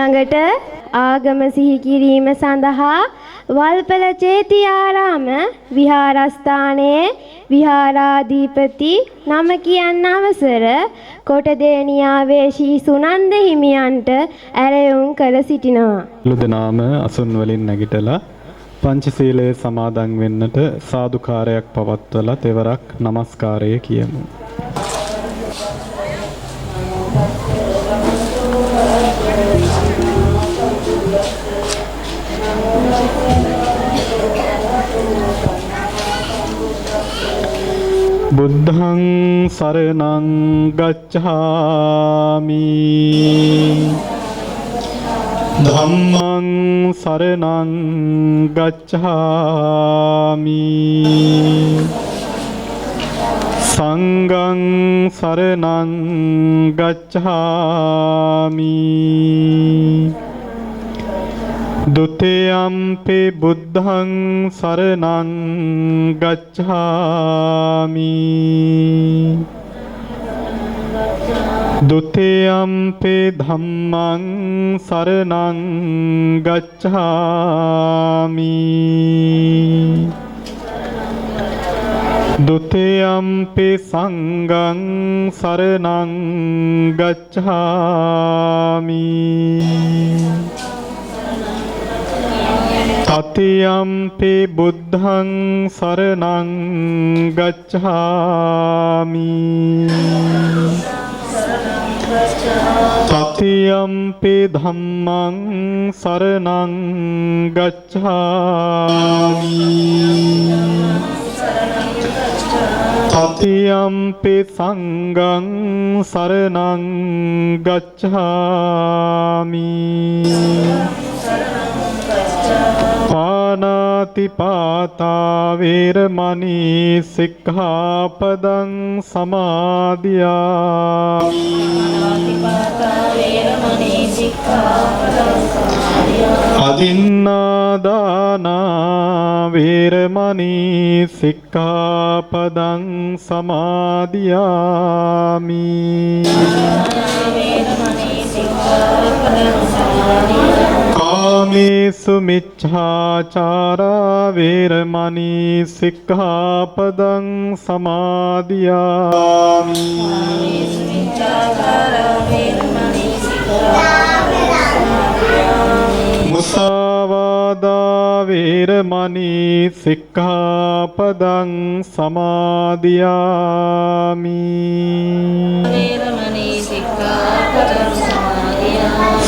ඊළඟට ආගම සිහි කිරීම සඳහා වල්පල චේතියාරාම විහාරස්ථානයේ විහාරාධිපති නම කියන්න අවසර කොටදේනියාවේ ශ්‍රී සුනන්ද හිමියන්ට ඇරයුම් කර සිටිනවා. ලුදනාම අසුන් වලින් නැගිටලා පංචශීලයේ සමාදන් වෙන්නට සාදුකාරයක් පවත්වලා තෙවරක් নমස්කාරය කියමු. බුද්ධං සරණං ගච්ඡාමි ධම්මං සරණං ගච්ඡාමි සංඝං සරණං ගච්ඡාමි ဒုတိယံ පි බුද්ධං සරණං ගච්ඡාමි ဒုတိယံ පි ධම්මං සරණං ගච්ඡාමි ဒုတိယံ පි සංඝං සරණං ගච්ඡාමි තතියම්පි බුද්ධං සරණං ගච්ඡාමි තතියම්පි ධම්මං සරණං ගච්ඡාමි තතියම්පි සංඝං සරණං ගච්ඡාමි පානාතිපාතා වේරමණී සික්ඛාපදං සමාදියාමි අදින්නාදානා වේරමණී සික්ඛාපදං සමාදියාමි කාමේසු මිච්ඡාචාරා වේරමණී සික්ඛාපදං සමාදියාමි මුසාවාදා වේරමණී සික්ඛාපදං සමාදියාමි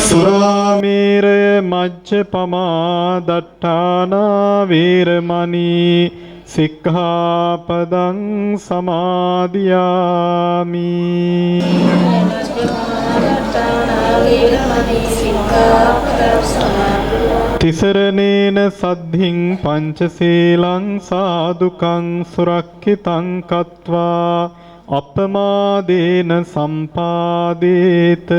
සුරාමේරය මජ්ජපමා දට්ඨානා වේරමණී සික්ඛාපදං සමාදියාමි තිසරණේන සද්ධින් පංචශීලං සාදුකං සුරක්ඛිතං කତ୍වා අපමාදේන සම්පාදේත